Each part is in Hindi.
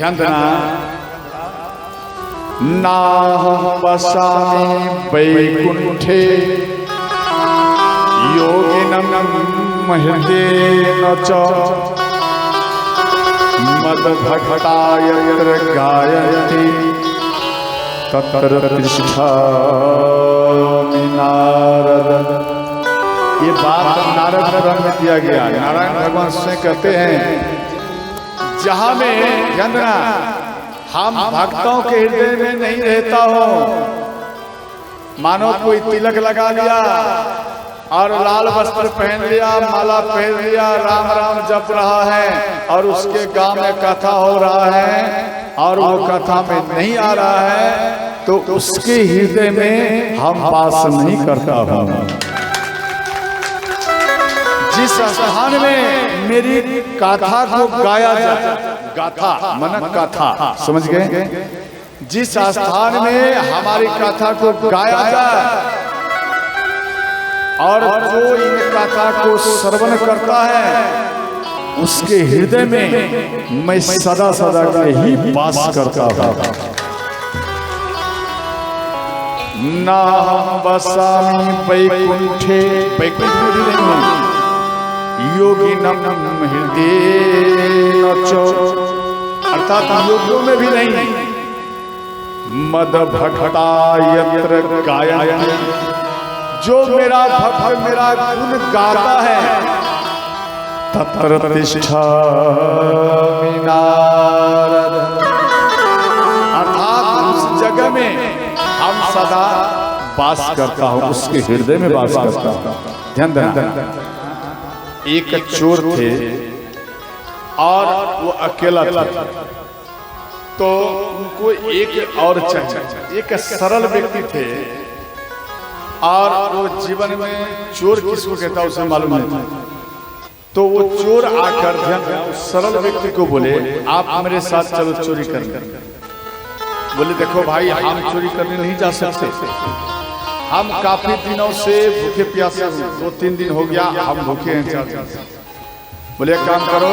ध्यान देना। नाहं वसामि वैकुंठे योगिनं हृदयेन च मद्भक्ता यत्र गायन्ति तत्र तिष्ठामि नारद। ये बात नारद पुराण में दिया गया। नारायण भगवान से कहते हैं जहां में ध्यान देना हम भक्तों के हृदय में नहीं रहता हो, मानो कोई तिलक लगा लिया और लाल वस्त्र पहन लिया, माला पहन लिया, राम राम जप रहा है और उसके गांव में कथा हो रहा है और वो कथा में नहीं आ रहा है, तो उसके हृदय में हम वास नहीं करता हूं। जिस स्थान में मेरी गाथा को गाया जाए, गाथा मन कथा, समझ गए? जिस स्थान में हमारी कथा को गाया जाए और जो इन कथा को श्रवण करता है उसके हृदय में मैं सदा सदा के ही वास करता हूं। नाहं वसामि वैकुंठे, वैकुंठ योगिनं हृदयेन च, अर्थात योगियों में भी नहीं। मद्भक्ता यत्र गायन्ति, जो मेरा भक्त मेरा गुण गाता है तत्र तिष्ठामि नारद, अर्थात उस जगह में हम सदा वास करता हूं, उसके हृदय में वास करता हूं। ध्यान देना। एक चोर थे और वो अकेला था, तो उनको एक और चाहिए। एक सरल व्यक्ति थे और वो जीवन में चोर किसको कहता उसे मालूम नहीं था। तो वो चोर आकर सरल व्यक्ति को बोले आप मेरे साथ चलो चोरी करने। बोले देखो भाई हम चोरी करने नहीं जा सकते, हम काफी दिनों से भूखे प्यासे हैं, 2-3 दिन हो गया हम भूखे हैं। बोले एक काम करो,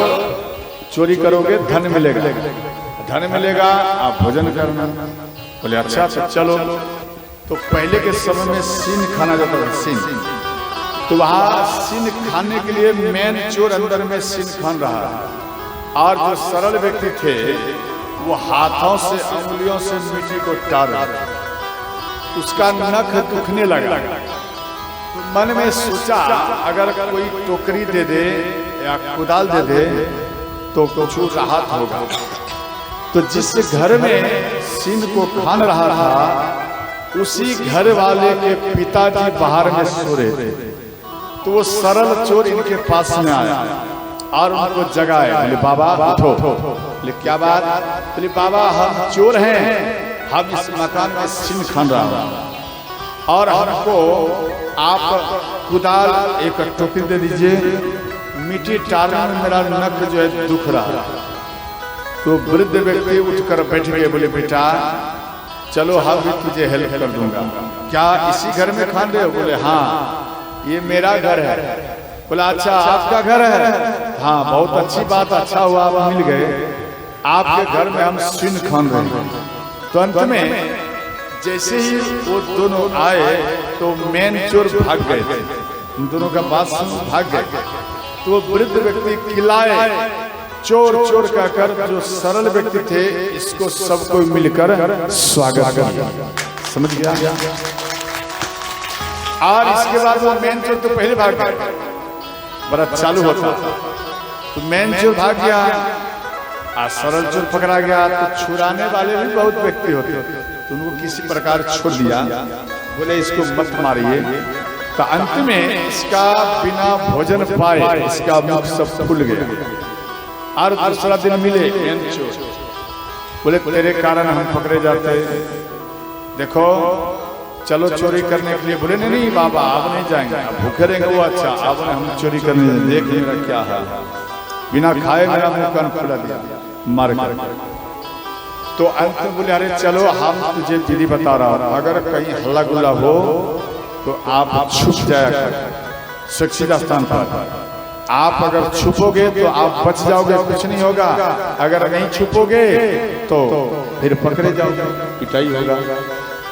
चोरी करोगे धन मिलेगा, धन मिलेगा आप भोजन करना। बोले अच्छा चलो। तो पहले के समय में सीन खाना जाता था, सीन। तो वहाँ सीन खाने के लिए मेन चोर अंदर में सीन खान रहा और जो सरल व्यक्ति थे वो हाथों से उंगलियों से मिट्टी को टार, उसका नख दुखने लगा। तो मन में सोचा अगर कोई टोकरी दे दे या कुदाल दे दे तो कुछ राहत होगा। तो जिस घर में सीन को खान रहा था उसी घर वाले के पिताजी बाहर में सो रहे थे। तो वो सरल चोर इनके पास में आया और उनको जगाए। बोले बाबा उठो। बोले क्या बात? बोले बाबा हम चोर हैं, हम इस मकान में सीन खान रहा हूं और हमको आप कुदाल एक टोकरी दे दीजिए, मिट्टी टारने में मेरा नख जो है दुख रहा। तो वृद्ध व्यक्ति उठकर बैठ गए। बोले बेटा चलो हम भी तुझे हेल्प कर दूंगा। क्या इसी घर में खान रहे हो? बोले हाँ ये मेरा घर है। बोला अच्छा आपका घर है? हाँ बहुत अच्छी बात, अच्छा हुआ आप मिल गए, आपके घर में हम सीन खान रहे हैं। तो अंत में जैसे ही वो दोनों आए तो मेन चोर भाग गए थे, उन दोनों का बात सुन भाग गए। तो वो वृद्ध व्यक्ति खिलाए चोर चोर कहकर जो सरल व्यक्ति थे इसको सबको मिलकर स्वागत किया। समझ गया? और इसके बाद वो मेन चोर तो पहले भाग गया, बड़ा चालू होता तो मेन चोर भाग गया और सरल चोर पकड़ा गया। तो छुड़ाने वाले भी बहुत व्यक्ति होते तो उनको किसी प्रकार छोड़ दिया। बोले इसको मत मारिए। तो अंत में इसका बिना भोजन पाए इसका मुख सब फूल गया और दूसरा दिन मिले मेन चोर। बोले तेरे कारण हम पकड़े जाते, देखो चलो चोरी करने के लिए। बोले नहीं बाबा आप नहीं जाएंगे, आप भूखे रहेंगे वो अच्छा, अब हम चोरी करने देख मेरा क्या है, बिना खाए मेरा मुंह कान खुला दिया मार कर। तो अंत में बोले अरे चलो हम तुझे विधि बता रहा हूँ, अगर कहीं हल्ला गुल्ला हो तो आप छुप जाया कर सुरक्षित स्थान पर। आप अगर छुपोगे तो आप बच जाओगे, कुछ नहीं होगा। अगर नहीं छुपोगे तो फिर पकड़े जाओगे, पिटाई होगा।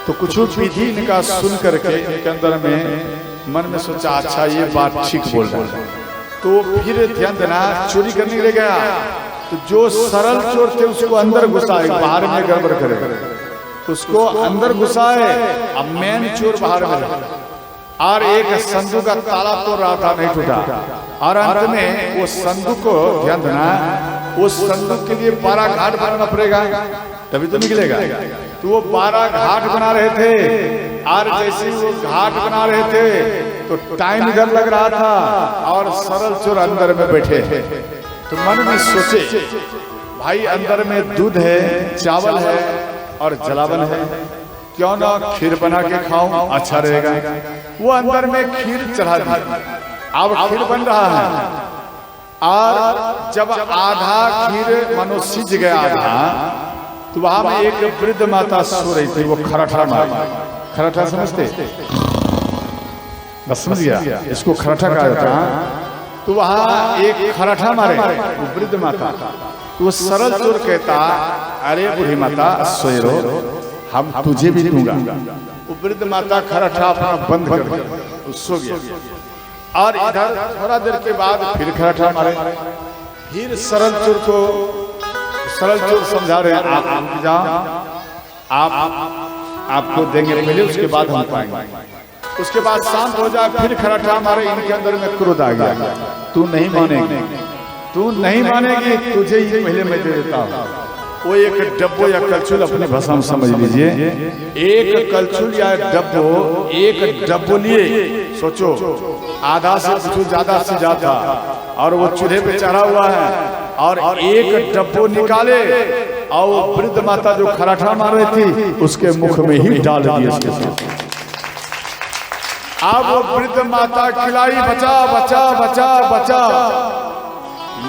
तो कुछ विधि इनका सुन करके इनके अंदर में मन में सोचा अच्छा ये बात ठीक बोल रहा है। तो फिर ध्यान देना, चोरी करने के लिए गया तो जो सरल चोर थे उसको अंदर घुसाए, बाहर में गड़बड़ करे, उसको अंदर घुसाए। अब मेन चोर बाहर में, और एक संदूक का ताला तोड़ रहा था, नहीं टूटा। और अंत में वो संदूक को ध्यान देना, उस संदूक के लिए 12 घाट बनाना पड़ेगा तभी तो निकलेगा। तो वो 12 घाट बना रहे थे, और जैसे वो घाट बना रहे थे तो टाइम इधर लग रहा था और सरल चोर अंदर में बैठे। तो मन में सोचे भाई अंदर में दूध है, चावल है और जलावन है, क्यों ना खीर बना के खाऊं, अच्छा रहेगा। वो अंदर में खीर चढ़ा दी, अब खीर बन रहा है। और जब आधा खीर मनो सिज गया आधा, तो वहां में एक वृद्ध माता सो रही थी, वो खराठा मारी। खराठा समझते? बस समझ गया, इसको खराठा कहा जाता है। तो वहां एक खराठा मारे वो वृद्ध माता। तो वो सरल चोर कहता अरे बूढ़ी माता सोए रहो, हम तुझे भी दूंगा। वो वृद्ध माता खराठा अपना बंद कर दिया, सो गया। और इधर थोड़ा देर के बाद फिर खराठा मारे। फिर सरल चोर को, सरल चोर समझा रहे हैं आप जाओ, आपको देंगे पहले, उसके बाद हम पाएंगे। उसके बाद शांत हो जाए, फिर खराठा मारे। इनके अंदर में क्रोध आ गया, तू नहीं मानेगी, तू नहीं मानेगी, तुझे ही पहले मैं दे देता हूँ। वो एक डब्बो या कलछुल, अपनी भाषा में समझ लीजिए, एक कलछुल या डब्बो, एक डब्बो लिए, सोचो आधा से कुछ ज्यादा से ज्यादा, और वो चूल्हे पे चढ़ा हुआ है, और एक डब्बो निकाले और वो वृद्ध माता जो खराठा मार रही थी उसके मुख में ही डाल दिए। अब वो वृद्ध माता खिलाई, बचा बचा बचा बचा।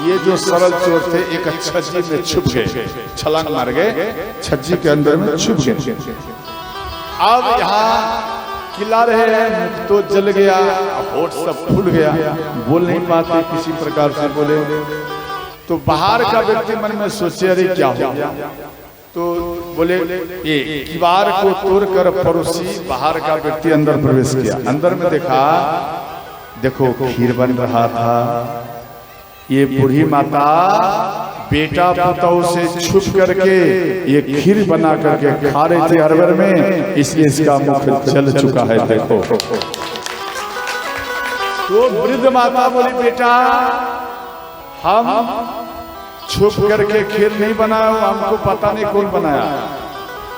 ये जो सरल चोर थे एक छज्जी में छुप गए, छलांग मार गए, छज्जी के अंदर में छुप गए। अब यहाँ खिला रहे हैं, मुख तो जल गया, होठ सब फूल गया, बोल नहीं पाते, किसी प्रकार से बोले। तो बाहर का व्यक्ति मन में सोचे अरे क्या हो गया। तो बोले ये किवाड़ को तोड़कर पड़ोसी बाहर का व्यक्ति अंदर प्रवेश किया। अंदर में देखा, देखो खीर बन रहा था। ये बूढ़ी माता बेटा पुतौ से छुप करके ये खीर बना करके खा रही थी हड़बड़ में, इसलिए इसका मुख जल चुका है। देखो तो वृद्ध माता बोली बेटा हम छुप करके खीर नहीं बनाया, हमको पता नहीं कौन बनाया,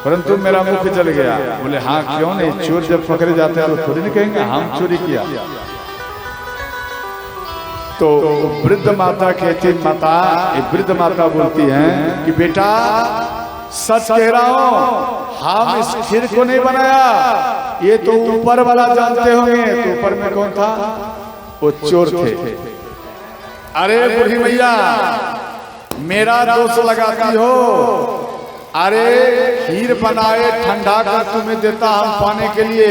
परंतु मेरा मुख जल गया। बोले हाँ क्यों नहीं, चोर जब पकड़े जाते हैं तो थोड़ी नहीं कहेंगे हम चोरी किया। तो वृद्ध माता कहती, माता वृद्ध माता बोलती हैं कि बेटा सच कह रहा हूं, हम इस खीर को नहीं बनाया, ये तो ऊपर वाला जानते होंगे। तो ऊपर में कौन था? वो चोर थे। अरे बूढ़ी मैया मेरा दोष लगाती हो, अरे खीर बनाए ठंडा कर तुम्हें देता हम पाने के लिए,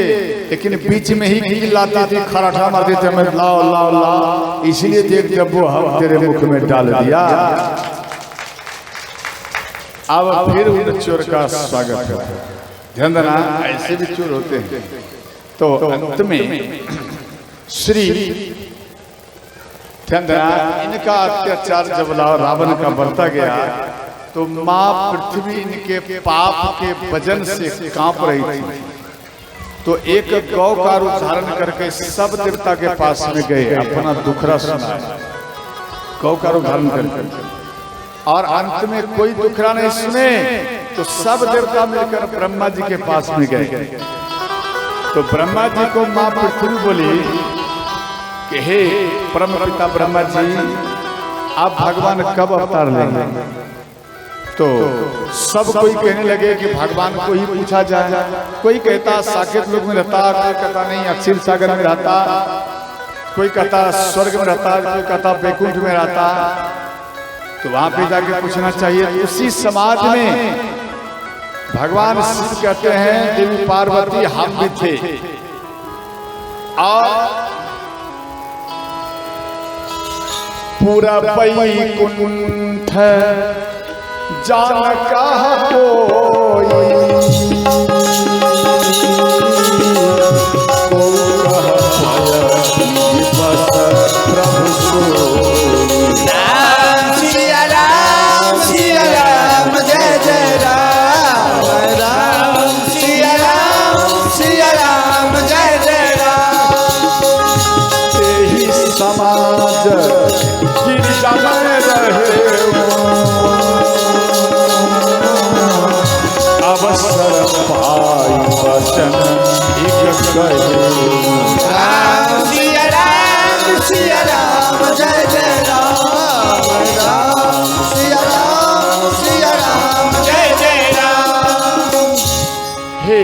लेकिन बीच में ही खीर लाती थी, खराठा मार देते मैं लाओ लाओ लाओ, इसीलिए देख जब वो हम तेरे मुख में डाल दिया। अब फिर उन चोर का स्वागत है। ध्यान देना, ऐसे भी चोर होते हैं। तो अंत में श्री ध्यान देना, इनका अत्याचार जब रावण का बढ़ता गया तो माँ पृथ्वी इनके पाप के वजन से कांप रही थी। तो एक गौ का रूप धारण करके सब देवता के पास में गए, अपना दुखड़ा सुनाया। गौ का रूप धारण करके, और अंत में कोई दुखड़ा नहीं सुने तो सब देवता मिलकर ब्रह्मा जी के पास में गए। तो ब्रह्मा जी को माँ पृथ्वी बोली कि हे परम पिता ब्रह्मा जी, आप भगवान कब अवतार लेंगे? तो सब कोई कहने लगे कि भगवान को ही पूछा जाए। कोई कहता साकेत लोक में रहता, कोई कहता नहीं अक्षीर सागर में रहता, कोई कहता स्वर्ग में रहता, कोई कहता बैकुंठ में रहता। तो वहां पे जाके पूछना चाहिए। उसी समाज में भगवान शिव कहते हैं देवी पार्वती हम भी थे, और पूरा वैकुंठ जान कहा कोई प्रभु सिया राम जय जय राम राम सिया राम जय जय राम। तेहि समाज गिरिजा में रहे अवसर पाई वचन एक कहे सिया राम जय जय राम राम सिया राम जय जय राम। हे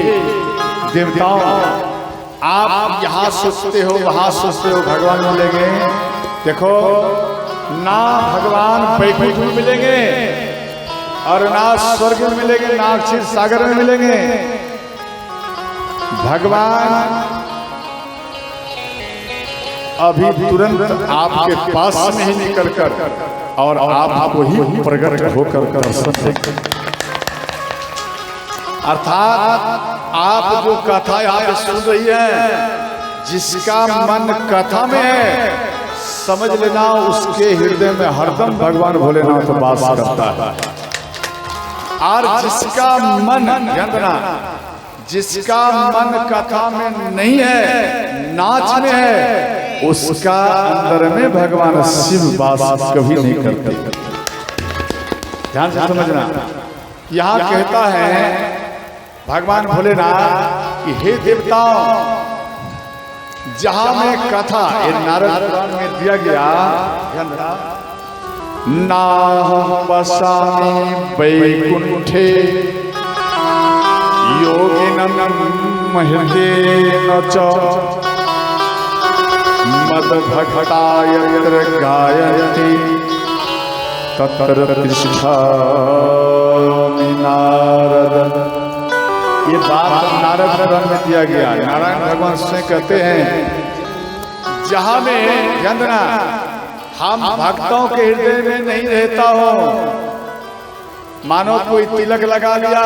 देवताओं, आप यहाँ सोचते हो वहाँ सोचते हो भगवान मिलेंगे। देखो ना भगवान वैकुंठ में मिलेंगे और ना स्वर्ग में मिलेंगे, ना क्षीर सागर में मिलेंगे। भगवान अभी तुरंत आपके पास में ही निकल कर और आपको ही प्रकट होकर दर्शन देंगे। अर्थात आप जो कथा यहाँ पे सुन रही है, जिसका मन कथा में है, समझ लेना उसके हृदय में हरदम भगवान भोलेनाथ वास करता है। और जिसका मन गंदना, जिसका मन कथा में नहीं है, नाच में है, उसका अंदर में भगवान शिव वास कभी नहीं करते। ध्यान से समझना। यहाँ कहता है भगवान भोलेनाथ कि हे देवताओं, जहां में कथा ये नारद पुराण में दिया गया, ना वसामि वैकुंठे योगिनं हृदयेन च मदभक्ता यत्र गायन्ति तत्र तिष्ठामि नारद। ये बात नारद पुराण में दिया गया। नारायण भगवान से कहते हैं जहां में गंदना हम भक्तों के हृदय में नहीं रहता हो, मानो कोई तिलक लगा लिया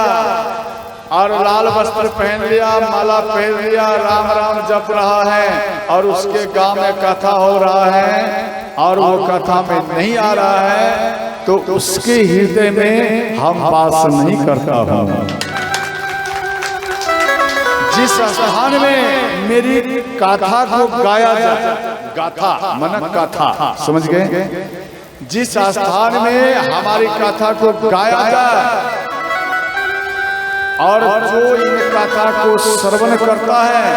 और लाल वस्त्र पहन लिया, माला पहन लिया, राम राम जप रहा है और उसके गांव में कथा हो रहा है और वो कथा में नहीं आ रहा है, तो उसके हृदय में हम वास नहीं करता हूं। जिस स्थान में मेरी गाथा को गाया जाए, गाथा मन कथा, समझ गए? जिस स्थान में हमारी कथा को गाया जाए और जो इन कथा को श्रवण करता है,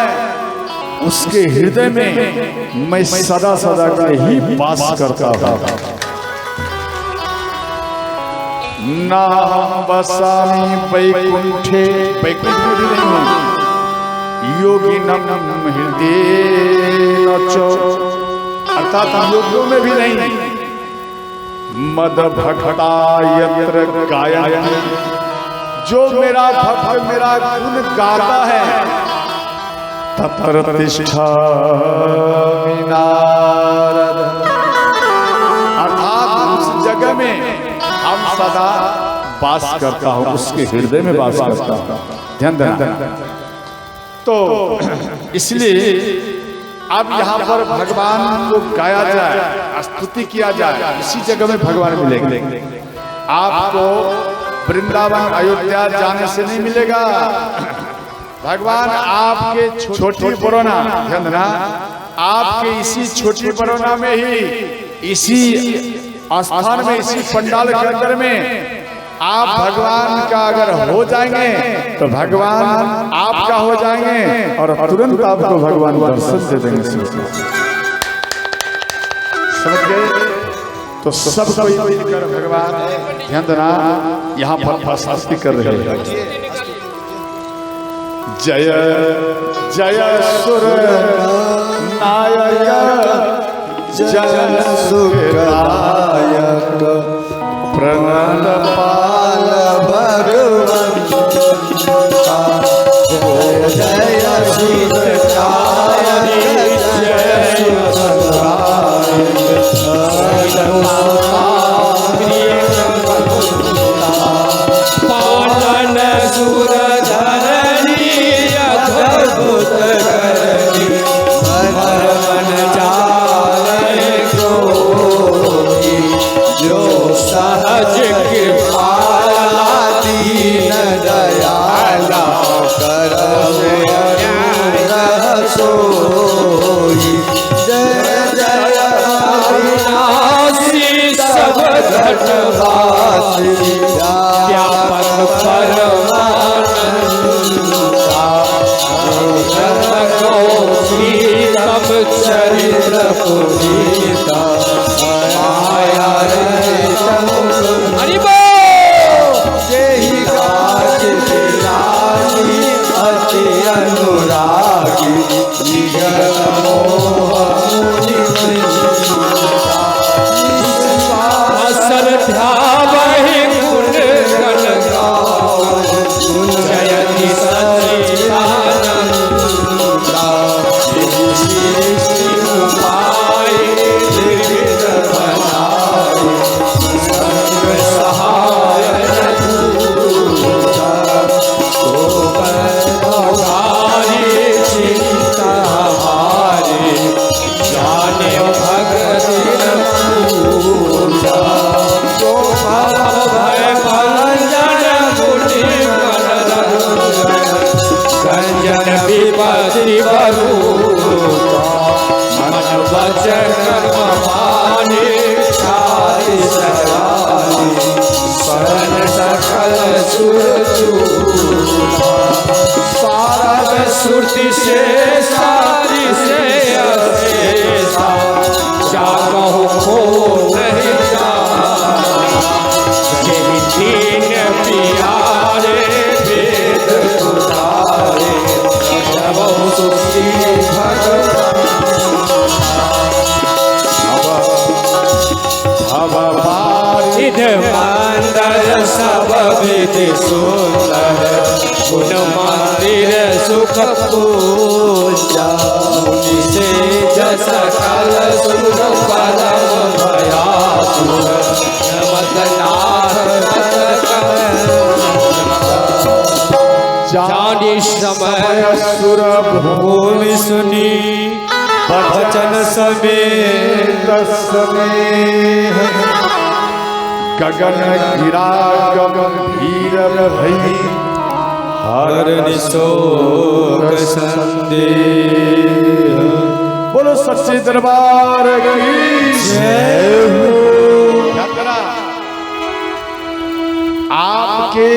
उसके हृदय में मैं सदा सदा के ही वास करता हूं। ना वसामि वैकुंठे, वैकुंठ नहीं, योगिनं हृदयेन च, अर्थात योगियों में भी नहीं। मदभक्ता यत्र गायन्ति, जो मेरा भक्त मेरा गुण गाता है, तत्र तिष्ठामि नारद। अर्थात उस जगह में हम सदा वास करता हूँ, उसके हृदय में वास करता हूँ। ध्यान देना। तो इसलिए अब यहाँ पर भगवान को गाया जाए, स्तुति किया जाए, इसी जगह में भगवान मिलेंगे। आपको वृंदावन अयोध्या जाने से नहीं मिलेगा। भगवान आपके छोटी बरौना, ध्यान देना, आपके इसी छोटी बरौना में ही, इसी स्थान में, इसी पंडाल के अंदर में आप भगवान का अगर हो जाएंगे तो भगवान आपका हो जाएंगे और तुरंत आपको भगवान दर्शन दे देंगे। समझ गए? तो सब कोई मिलकर भगवान, ध्यान देना, यहाँ पर प्रशस्ति कर रहे हैं। जय जय सुर नायक, जय सुरायक, प्रणत पाल भगवंता, जय जय सुरकायक, जय सुरकायक, अद्भुत करनी मन जाने कोई जो सहज कृपाला दीन दयाला करवे अनुग्रह सोई। जय जय अविनाशी सब घटवासी व्यापक परमानंदा तब चरित्र पुनीता माया हरि जेहि काज बिरागी अति अनुरागी निगम मोह असर ध्यावहि गुण गण गावहि जयति सच्चिदानंदा पाए त्रिविध बनाए संग सहाय चिंता हमारे जाने भगत पूजा तो भय भंजन मुनि गंजन विपत्ति बरूपा मन वचन माने छाई सरानी शरण सकल सुरचूला सारद श्रुति से सारी से अशेषा जागो को नहीं दीन प्यारे वेद उतारे जब सुखी मंदिर सब विधि सुंदर गुण मंदिर सुख पूजा मुनि से जस कल सुर परम भयासुर जानी समय सुर भूमि सुनी वचन समेत समेह गगन गिरा गंभीर भई हर निशोक संदेह। बोलो सच्चे दरबार की जय हो। आपके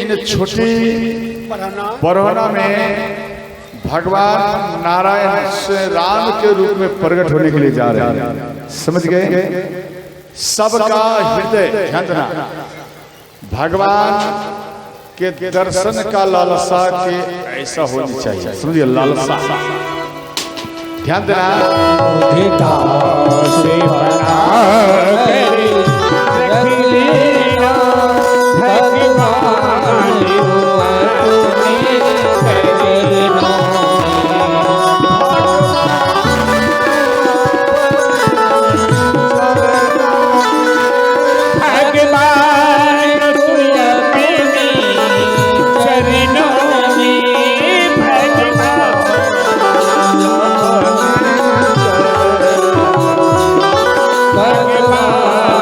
इन छोटी परवना में भगवान नारायण से राम के रूप में प्रकट होने के लिए जा रहे हैं। समझ गए? सबका हृदय ध्यान देना, भगवान के दर्शन का लालसा के ऐसा होनी चाहिए। समझिए, लालसा ध्यान देना। भगवान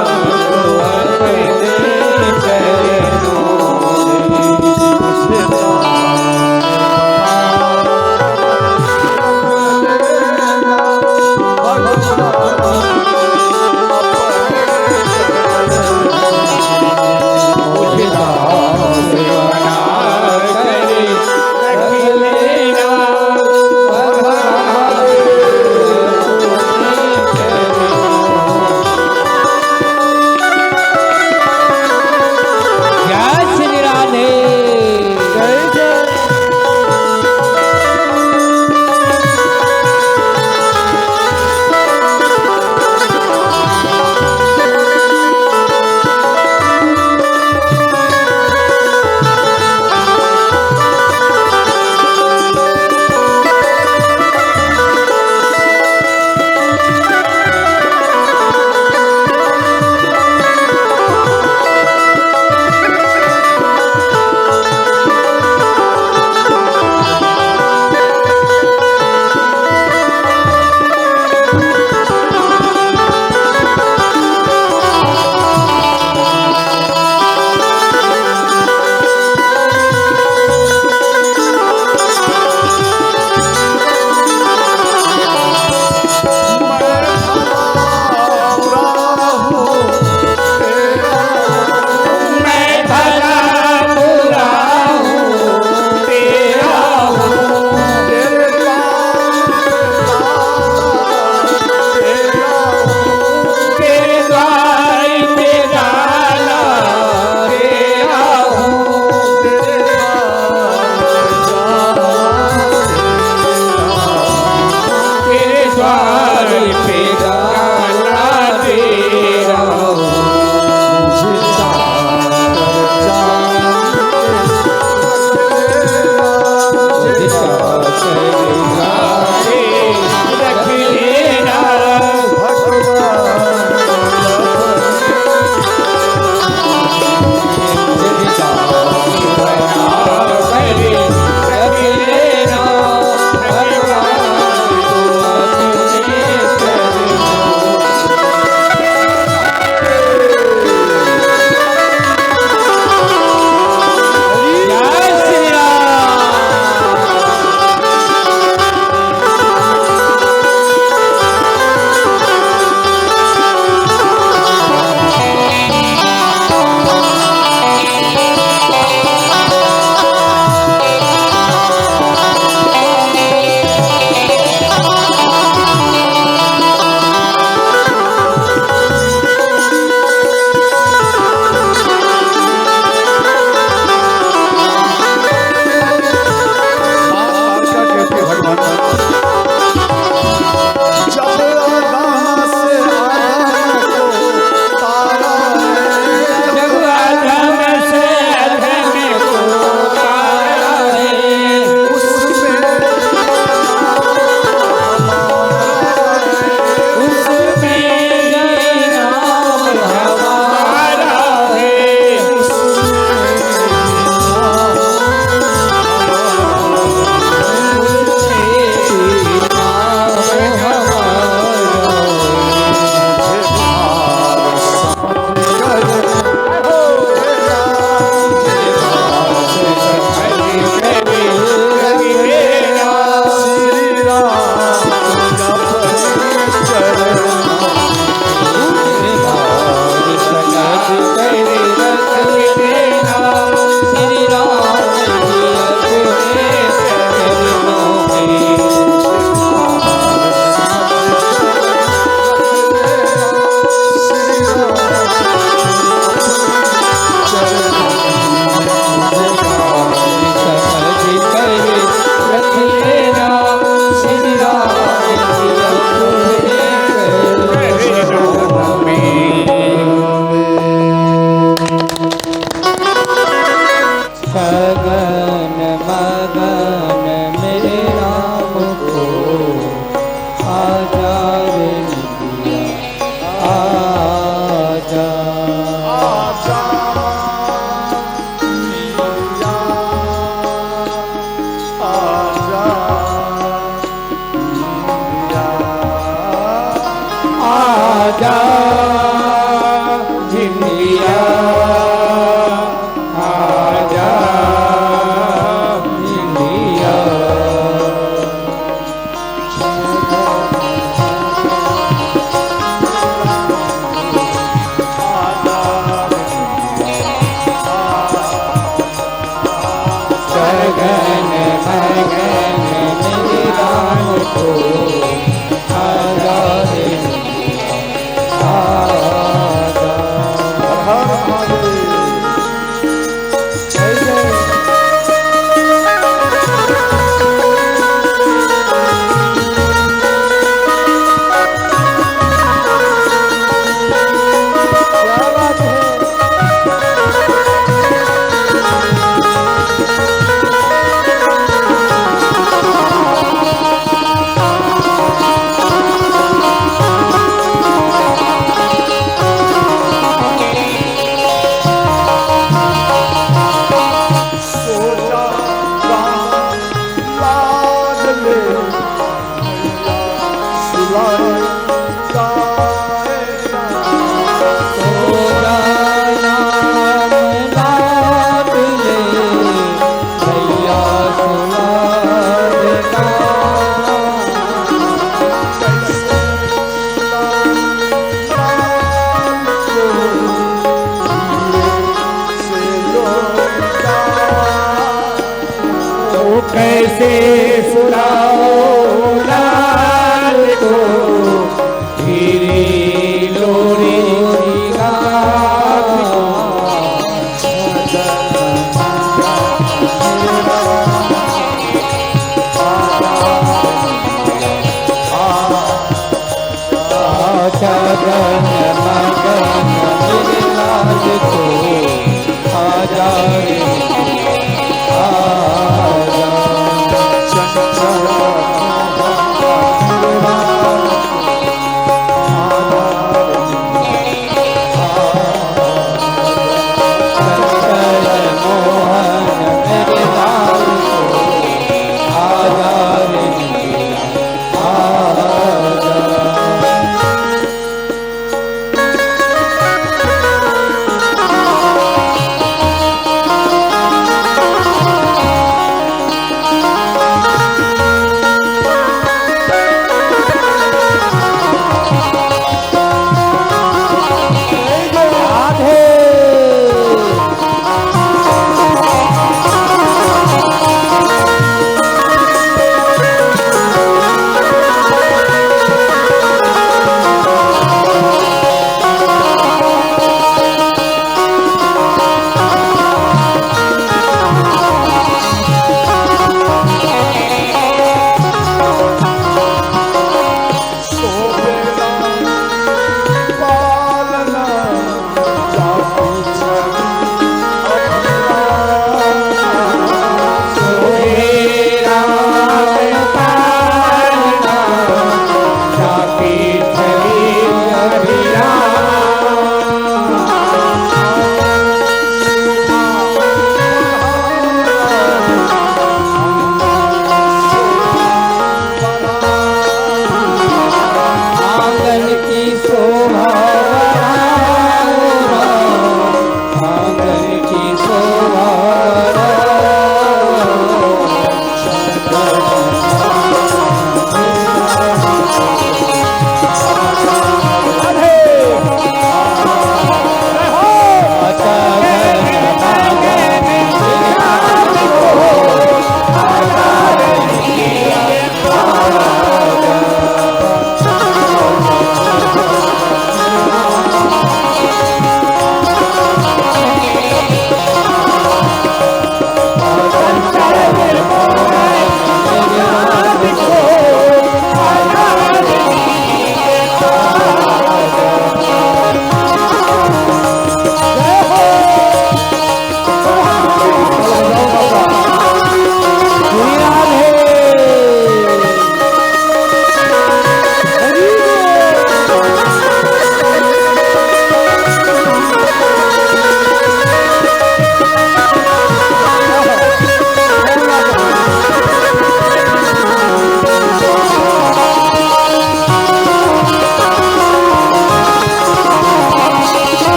आजा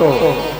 तो